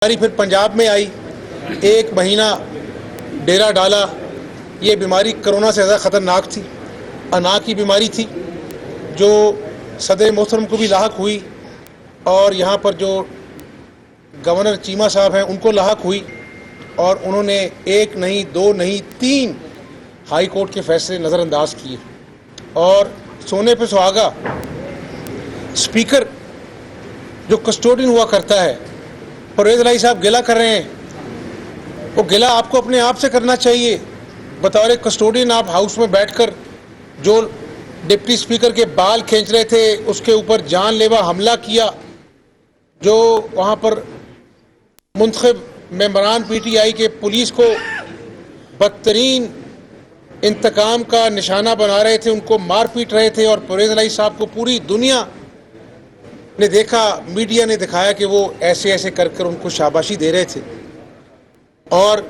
बीमारी फिर पंजाब में आई, एक महीना डेरा डाला। ये बीमारी कोरोना से ज़्यादा ख़तरनाक थी, अना की बीमारी थी जो सदर मोहतरम को भी लाहक हुई और यहाँ पर जो गवर्नर चीमा साहब हैं उनको लाहक हुई और उन्होंने एक नहीं, दो नहीं, 3 हाई कोर्ट के फैसले नज़रअंदाज किए। और सोने पे सुहागा स्पीकर जो कस्टोडियन हुआ करता है, परवेज़ इलाही साहब गिला कर रहे हैं, वो गिला आपको अपने आप से करना चाहिए। बतौर कस्टोडियन आप हाउस में बैठकर जो डिप्टी स्पीकर के बाल खींच रहे थे उसके ऊपर जानलेवा हमला किया, जो वहाँ पर मुंतखब मेंबरान पीटीआई के पुलिस को बदतरीन इंतकाम का निशाना बना रहे थे, उनको मार पीट रहे थे। और परवेज़ इलाही साहब को पूरी दुनिया ने देखा, मीडिया ने दिखाया कि वो ऐसे ऐसे कर कर उनको शाबाशी दे रहे थे। और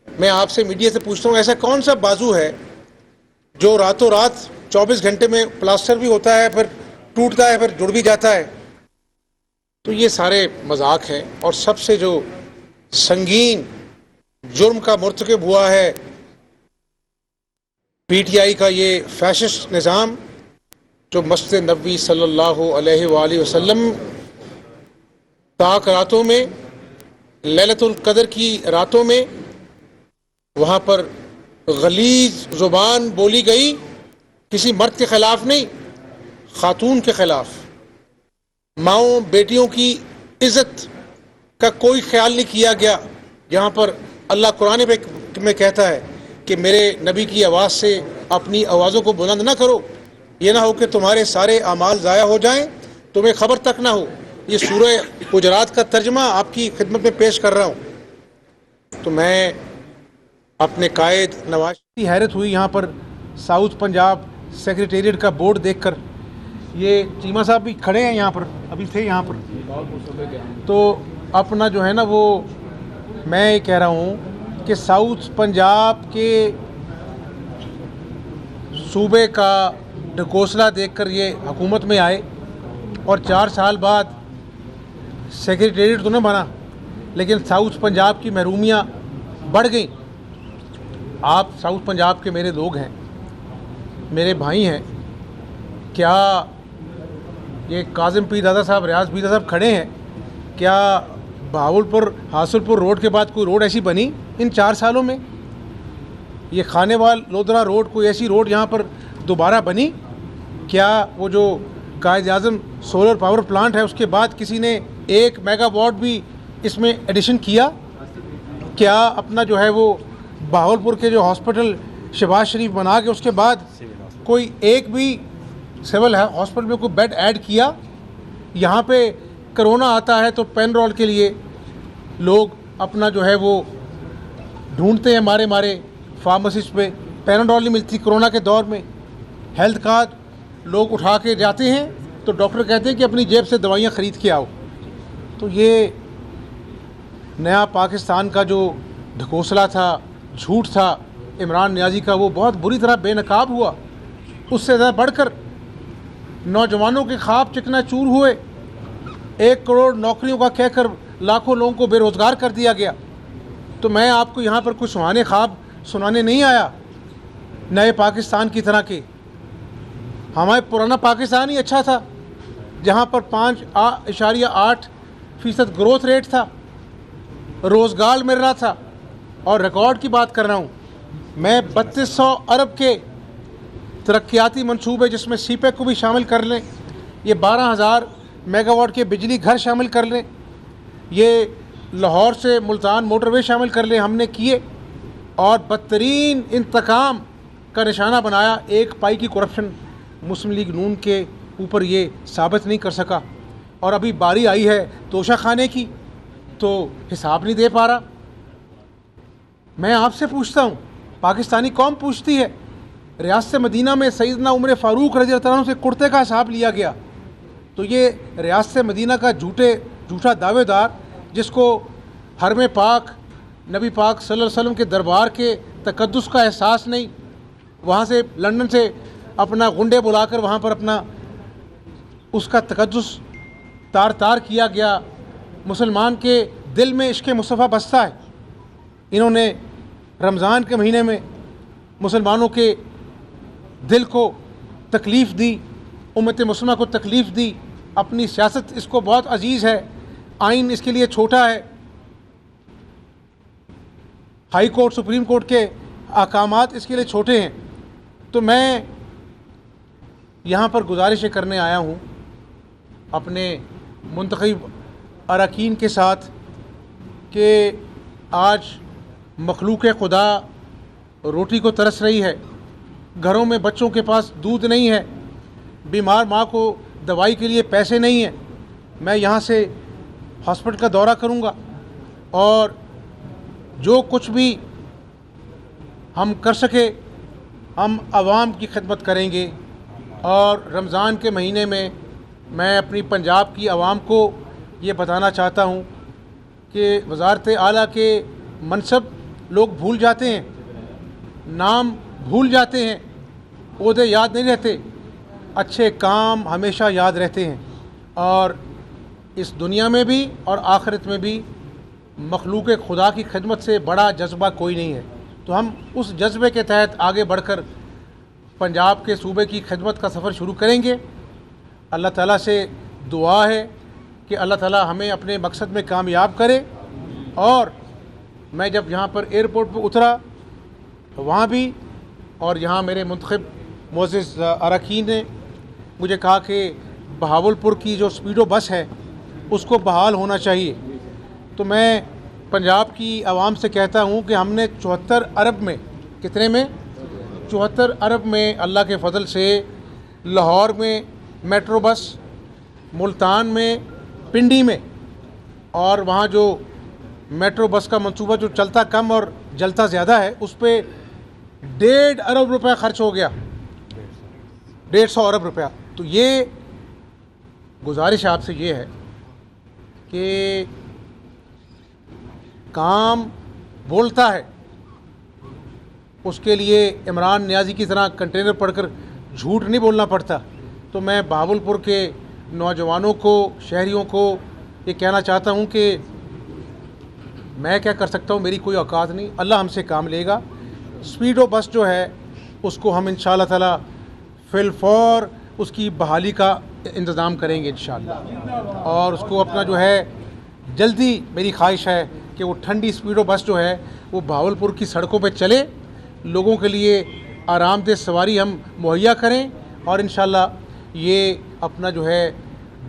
मैं आपसे मीडिया से पूछता हूँ, ऐसा कौन सा बाजू है जो रातों रात 24 घंटे में प्लास्टर भी होता है, फिर टूटता है, फिर जुड़ भी जाता है? तो ये सारे मजाक हैं। और सबसे जो संगीन जुर्म का मुर्तकिब हुआ है पीटीआई का ये फैशिस्ट निज़ाम, जो मस्जिद नबी सल्लल्लाहु अलैहि वसल्लम ताक रातों में, लैलतुल कदर की रातों में वहाँ पर गलीज ज़ुबान बोली गई, किसी मर्द के ख़िलाफ़ नहीं, ख़ातून के ख़िलाफ़। माओं बेटियों की इज़्ज़त का कोई ख्याल नहीं किया गया। जहाँ पर अल्लाह कुरान में कहता है कि मेरे नबी की आवाज़ से अपनी आवाज़ों को बुलंद ना करो, ये ना हो कि तुम्हारे सारे अमाल ज़ाया हो जाएं, तुम्हें खबर तक ना हो। ये सूरह हुजरात का तर्जमा आपकी खिदमत में पेश कर रहा हूँ। तो मैं अपने कायद नवाज की हैरत हुई यहाँ पर साउथ पंजाब सेक्रेटेरिएट का बोर्ड देखकर। ये चीमा साहब भी खड़े हैं यहाँ पर, अभी थे यहाँ पर। तो अपना जो है ना, वो मैं ये कह रहा हूँ कि साउथ पंजाब के सूबे का ढकोसला देखकर ये हुकूमत में आए और 4 साल बाद सेक्रेटेरिएट तो नहीं बना, लेकिन साउथ पंजाब की महरूमियाँ बढ़ गई। आप साउथ पंजाब के मेरे लोग हैं, मेरे भाई हैं। क्या ये काजिम पीर दादा साहब, रियाज पीर दादा साहब खड़े हैं, क्या बहावलपुर हासुलपुर रोड के बाद कोई रोड ऐसी बनी इन 4 सालों में? ये खानेवाल लोधरा रोड, कोई ऐसी रोड यहाँ पर दोबारा बनी? क्या वो जो कायद-ए-आज़म सोलर पावर प्लांट है उसके बाद किसी ने 1 मेगावाट भी इसमें एडिशन किया? क्या अपना जो है वो बहावलपुर के जो हॉस्पिटल शहबाज शरीफ बना के उसके बाद कोई एक भी सिविल हॉस्पिटल में कोई बेड ऐड किया? यहाँ पे कोरोना आता है तो पेनरोल के लिए लोग अपना जो है वो ढूंढते हैं, मारे मारे फार्मासिस्ट पे पेनाडोल नहीं मिलती कोरोना के दौर में। हेल्थ कार्ड लोग उठा के जाते हैं तो डॉक्टर कहते हैं कि अपनी जेब से दवाइयाँ ख़रीद के आओ। तो ये नया पाकिस्तान का जो ढकोसला था, झूठ था इमरान नियाज़ी का, वो बहुत बुरी तरह बेनकाब हुआ। उससे ज़्यादा बढ़कर नौजवानों के ख्वाब चिकनाचूर हुए। 1 करोड़ नौकरियों का कहकर लाखों लोगों को बेरोज़गार कर दिया गया। तो मैं आपको यहाँ पर कुछ सुहाने ख्वाब सुनाने नहीं आया नए पाकिस्तान की तरह के। हमारे पुराना पाकिस्तान ही अच्छा था, जहाँ पर 5.8% ग्रोथ रेट था, रोज़गार मिल रहा था। और रिकॉर्ड की बात कर रहा हूँ मैं, 3200 अरब के तरक्याती मंसूबे, जिसमें सीपेक को भी शामिल कर लें, ये 12,000 मेगावाट के बिजली घर शामिल कर लें, ये लाहौर से मुल्तान मोटरवे शामिल कर लें, हमने किए। और बदतरीन इंतकाम का निशाना बनाया। 1 पाई की करप्शन मुस्लिम लीग नून के ऊपर ये साबित नहीं कर सका। और अभी बारी आई है तोशा खाने की, तो हिसाब नहीं दे पा रहा। मैं आपसे पूछता हूँ, पाकिस्तानी कौम पूछती है, रियासत मदीना में सैयदना उमर फ़ारूक रज़ी अल्लाह अन्हु से कुर्ते का हिसाब लिया गया। तो ये रियासत मदीना का झूठा दावेदार, जिसको हरम पाक नबी पाक सल्लल्लाहु अलैहि वसल्लम के दरबार के तकद्दुस का एहसास नहीं, वहाँ से लंदन से अपना गुंडे बुलाकर वहाँ पर अपना उसका तकद्दुस तार तार किया गया। मुसलमान के दिल में इश्क़ मुस्तफ़ा बसता है। इन्होंने रमज़ान के महीने में मुसलमानों के दिल को तकलीफ़ दी, उम्मत मुस्लिमा को तकलीफ़ दी। अपनी सियासत इसको बहुत अजीज़ है, आइन इसके लिए छोटा है, हाई कोर्ट सुप्रीम कोर्ट के अहकामात इसके लिए छोटे हैं। तो मैं यहाँ पर गुजारिश करने आया हूँ अपने मुंतखब अरकान के साथ कि आज मखलूक खुदा रोटी को तरस रही है, घरों में बच्चों के पास दूध नहीं है, बीमार माँ को दवाई के लिए पैसे नहीं हैं। मैं यहाँ से हॉस्पिटल का दौरा करूँगा और जो कुछ भी हम कर सके हम आवाम की खिदमत करेंगे। और रमज़ान के महीने में मैं अपनी पंजाब की आवाम को ये बताना चाहता हूँ कि वज़ारत आला के मनसब लोग भूल जाते हैं, नाम भूल जाते हैं, ओहदे याद नहीं रहते, अच्छे काम हमेशा याद रहते हैं। और इस दुनिया में भी और आखिरत में भी मखलूक खुदा की खिदमत से बड़ा जज्बा कोई नहीं है। तो हम उस जज्बे के तहत आगे बढ़कर पंजाब के सूबे की खिदमत का सफ़र शुरू करेंगे। अल्लाह ताला से दुआ है कि अल्लाह ताला हमें अपने मकसद में कामयाब करे। और मैं जब यहाँ पर एयरपोर्ट पर उतरा तो वहाँ भी और यहाँ मेरे मुंतखब मोअज़्ज़िज़ अरकान ने मुझे कहा कि बहावलपुर की जो स्पीडो बस है उसको बहाल होना चाहिए। तो मैं पंजाब की आवाम से कहता हूँ कि हमने 74 अरब में, कितने में, 74 अरब में अल्लाह के फ़ज़ल से लाहौर में मेट्रो बस, मुल्तान में, पिंडी में, और वहाँ जो मेट्रो बस का मंसूबा जो चलता कम और जलता ज़्यादा है उस पर 1.5 अरब रुपया ख़र्च हो गया, 150 अरब रुपया। तो ये गुजारिश आपसे ये है कि काम बोलता है, उसके लिए इमरान नियाज़ी की तरह कंटेनर पढ़कर झूठ नहीं बोलना पड़ता। तो मैं बहावलपुर के नौजवानों को, शहरियों को ये कहना चाहता हूँ कि मैं क्या कर सकता हूँ, मेरी कोई औकात नहीं, अल्लाह हमसे काम लेगा। स्पीडो बस जो है उसको हम इंशाअल्लाह ताला फिलफौर उसकी बहाली का इंतज़ाम करेंगे इंशाअल्लाह। और उसको अपना जो है जल्दी, मेरी ख्वाहिश है कि वो ठंडी स्पीडो बस जो है वो बहावलपुर की सड़कों पे चले, लोगों के लिए आरामदेह सवारी हम मुहैया करें और इंशाअल्लाह ये अपना जो है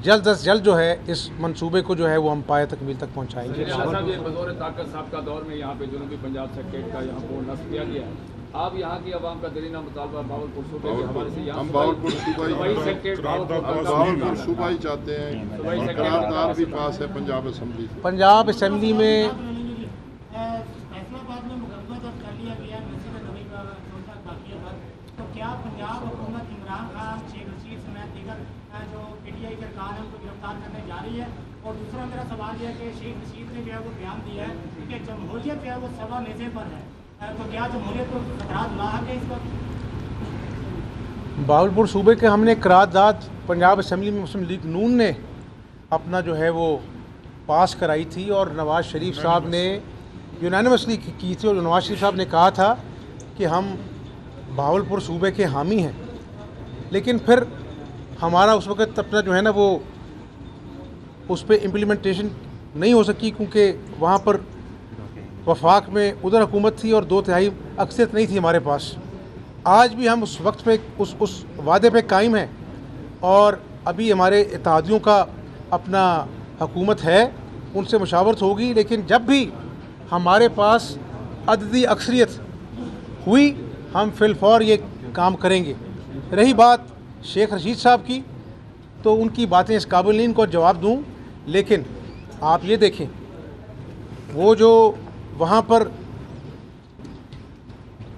जल्द अज जल्द जो है इस मंसूबे को जो है वो हम पाए तकमील तक पहुँचाएँगे। बतौर ताकत साहब का दौर में यहाँ पे जनूबी पंजाब सेक्रेटरी का यहाँ बोर्ड नस्ब किया गया है। आप यहाँ की आवाम का दरीना मुतालबा बहावलपुर सूबे के हवाले से हम बहावलपुर सूबा ही चाहते हैं। करारदाद भी पास है पंजाब असम्बली से। पंजाब असम्बली में फैसलाबाद में मुकदमा जब कर लिया गया मस्जिद नबी का बाकी पर, तो क्या पंजाब हुकूमत इमरान खान, शेख रशीद समेत दीगर जो पीटीआई के कारकुन हैं उनको गिरफ्तार करने जा रही है? और दूसरा मेरा सवाल यह है कि शेख रशीद ने जो है वो बयान दिया है कि जमहूरियत जो है वो सवा नेज़े पर है, तो क्या जमहूरियत को खतरात लाहक है इस वक्त? बहावलपुर सूबे के हमने करारदाद पंजाब असम्बली में मुस्लिम लीग नून ने अपना जो है वो पास कराई थी और नवाज़ शरीफ साहब ने यूनानिमसली की थी। और नवाज़ शरीफ साहब ने कहा था कि हम बहावलपुर सूबे के हामी हैं, लेकिन फिर हमारा उस वक़्त अपना जो है ना वो उस पर इम्प्लीमेंटेशन नहीं हो सकी, क्योंकि वहाँ पर वफाक में उधर हुकूमत थी और 2/3 अक्सरियत नहीं थी हमारे पास। आज भी हम उस वक्त पे उस वादे पे कायम हैं और अभी हमारे इत्तेहादियों का अपना हुकूमत है, उनसे मुशावरत होगी। लेकिन जब भी हमारे पास अददी अक्सरियत हुई हम फिलफौर ये काम करेंगे। रही बात शेख रशीद साहब की, तो उनकी बातें इस काबिल नहीं इनको जवाब दूं, लेकिन आप ये देखें वो जो वहाँ पर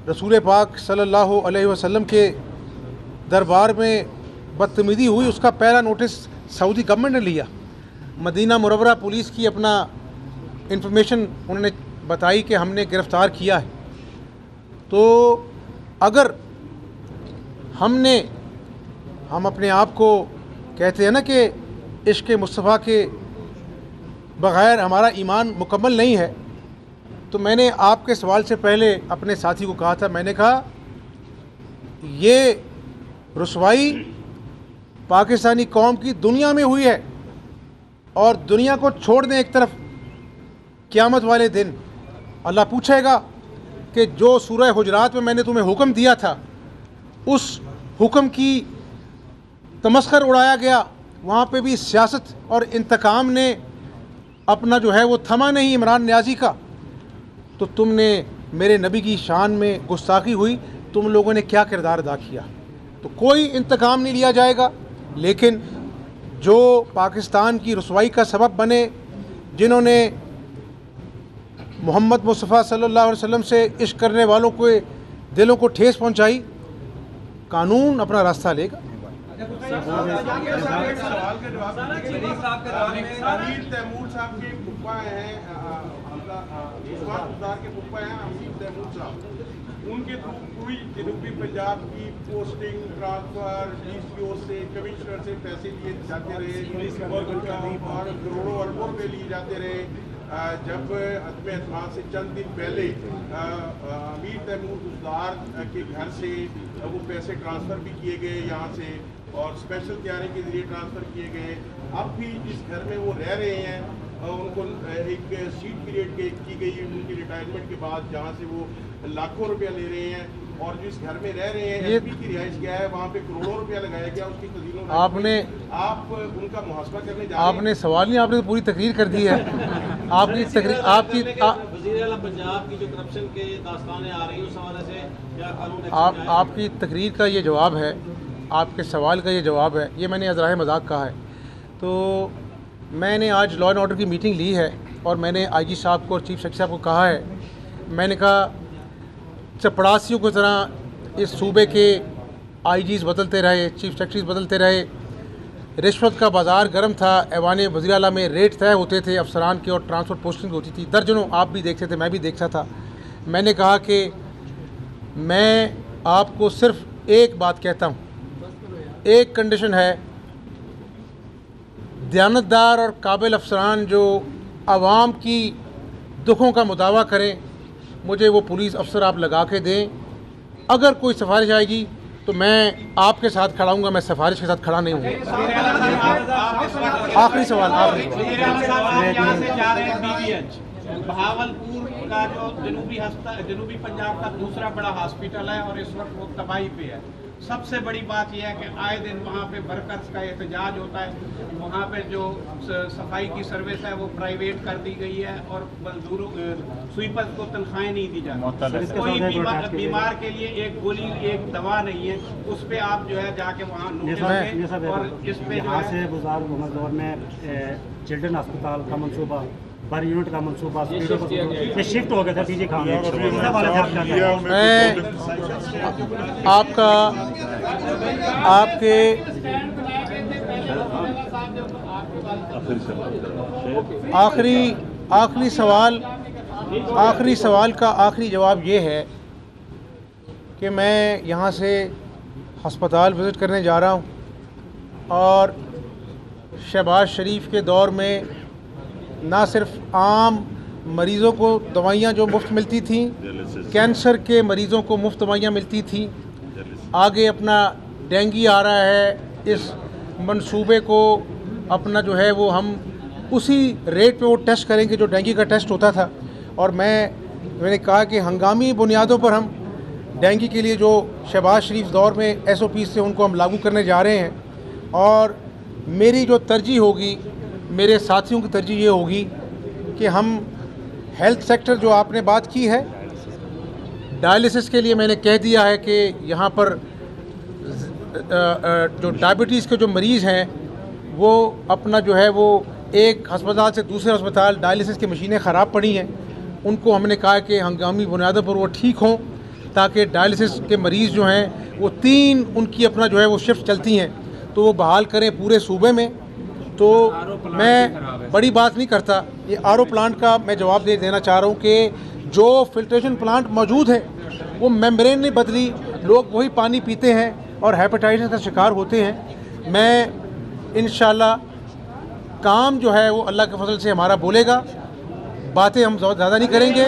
रसूल पाक सल्लल्लाहु अलैहि वसल्लम के दरबार में बदतमीज़ी हुई, उसका पहला नोटिस सऊदी गवर्नमेंट ने लिया। मदीना मुनव्वरा पुलिस की अपना इंफॉर्मेशन उन्होंने बताई कि हमने गिरफ़्तार किया है। तो अगर हम अपने आप को कहते हैं ना कि इश्क़ मुस्तफ़ा के बग़ैर हमारा ईमान मुकम्मल नहीं है। तो मैंने आपके सवाल से पहले अपने साथी को कहा था, मैंने कहा ये रुसवाई पाकिस्तानी कौम की दुनिया में हुई है और दुनिया को छोड़ दें एक तरफ, क़यामत वाले दिन अल्लाह पूछेगा कि जो सूरह हुजरात में मैंने तुम्हें हुक्म दिया था उस हुक्म की तमस्खर उड़ाया गया, वहाँ पे भी सियासत और इंतकाम ने अपना जो है वो थमा नहीं इमरान न्याजी का, तो तुमने मेरे नबी की शान में गुस्ताखी हुई, तुम लोगों ने क्या किरदार अदा किया। तो कोई इंतकाम नहीं लिया जाएगा, लेकिन जो पाकिस्तान की रुसवाई का सबब बने, जिन्होंने मोहम्मद मुस्तफ़ा सल्लल्लाहु अलैहि वसल्लम से इश्क करने वालों के दिलों को ठेस पहुंचाई, कानून अपना रास्ता लेगा। अमीर तैमूर साहब के फुप्पा हैं, अमीर तैमूर साहब, उनके थ्रू पूरी जनूबी पंजाब की पोस्टिंग, ट्रांसफर, डीसीओ से, कमिश्नर से पैसे लिए जाते रहे और करोड़ों अरबों रुपये लिए जाते रहे। जब अदम एतमाद से चंद दिन पहले अमीर तैमूर गुजदार के घर से वो पैसे ट्रांसफ़र भी किए गए यहाँ से और स्पेशल तैयारी के ज़रिए ट्रांसफ़र किए गए। अब भी जिस घर में वो रह रहे हैं उनको एक सीट पीरियड की गई उनकी रिटायरमेंट के बाद, जहाँ से वो लाखों रुपया ले रहे हैं, और जिस घर में रह रहे हैं एमपी की रिहाइश क्या है, वहाँ पे करोड़ों रुपया लगाया गया उसकी तज़ीनों। आप उनका मुहासबा करने जा रहे हैं। आपने सवाल नहीं, आपने तो पूरी तकरीर कर दी है। आपकी तकरीर पंजाब की जो करप्शन के दास्तानें आ रही है उस हवाले से क्या कानून आपकी तकरीर का ये जवाब है, आपके सवाल का ये जवाब है। ये मैंने अज़राए मजाक कहा है। तो मैंने आज लॉ एंड ऑर्डर की मीटिंग ली है और मैंने आईजी साहब को और चीफ सेक्रेटरी साहब को कहा है, मैंने कहा चपड़ासियों की तरह इस सूबे के आईजीज़ बदलते रहे, चीफ सेक्रेटरीज बदलते रहे, रिश्वत का बाज़ार गर्म था, ऐवान वज़ीर आला में रेट तय होते थे अफसरान के और ट्रांसफ़र पोस्टिंग होती थी, दर्जनों आप भी देखते थे, मैं भी देखता था। मैंने कहा कि मैं आपको सिर्फ एक बात कहता हूँ, एक कंडीशन है, दयानतदार और काबिल अफसरान जो आवाम की दुखों का मुदावा करें, मुझे वो पुलिस अफसर आप लगा के दें। अगर कोई सिफारिश आएगी तो मैं आपके साथ खड़ा हूँगा, मैं सिफारिश के साथ खड़ा नहीं हूँगा। आखिरी सवाल, बहावलपुर का जो जनूबी पंजाब का दूसरा बड़ा हॉस्पिटल है और इस वक्त वो तबाही पे है। सबसे बड़ी बात यह है कि आए दिन वहाँ पे वर्कर्स का एहतजाज होता है। वहाँ पे जो सफाई की सर्विस है वो प्राइवेट कर दी गई है और मजदूरों स्वीपर्स को तनख्वाहें नहीं दी जाती। कोई बीमार के लिए एक गोली एक दवा नहीं है, उस पर आप जो है जाके वहाँ और इस पे यहाँ से गुजार दौर में चिल्ड्रन अस्पताल का मनसूबा, पर यूनिट का मनसूबा शिफ्ट हो गया था पीजी खान। मैं आपके आखिरी सवाल का आखिरी जवाब ये है कि मैं यहाँ से हस्पताल विज़िट करने जा रहा हूँ और शहबाज शरीफ के दौर में ना सिर्फ आम मरीज़ों को दवाइयाँ जो मुफ्त मिलती थी, कैंसर के मरीज़ों को मुफ्त दवाइयाँ मिलती थी, आगे अपना डेंगू आ रहा है। इस मंसूबे को अपना जो है वो हम उसी रेट पे वो टेस्ट करेंगे जो डेंगू का टेस्ट होता था। और मैंने कहा कि हंगामी बुनियादों पर हम डेंगू के लिए जो शहबाज शरीफ दौर में SOP से उनको हम लागू करने जा रहे हैं। और मेरी जो तरजीह होगी, मेरे साथियों की तरजीह ये होगी कि हम हेल्थ सेक्टर जो आपने बात की है, डायलिसिस के लिए मैंने कह दिया है कि यहाँ पर जो डायबिटीज़ के जो मरीज़ हैं वो अपना जो है वो एक अस्पताल से दूसरे अस्पताल डायलिसिस की मशीनें ख़राब पड़ी हैं, उनको हमने कहा कि हंगामी बुनियादों पर वो ठीक हों, ताकि डायलिसिस के मरीज़ जो हैं वो 3 उनकी अपना जो है वो शिफ्ट चलती हैं तो वो बहाल करें पूरे सूबे में। तो मैं बड़ी बात नहीं करता, ये RO प्लांट का मैं जवाब देना चाह रहा हूँ कि जो फिल्ट्रेशन प्लांट मौजूद है वो मेम्ब्रेन नहीं बदली, लोग वही पानी पीते हैं और हेपेटाइटिस का शिकार होते हैं। मैं इंशाल्लाह काम जो है वो अल्लाह के फजल से हमारा बोलेगा, बातें हम ज़्यादा नहीं करेंगे।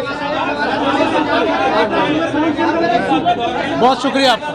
बहुत शुक्रिया आपका।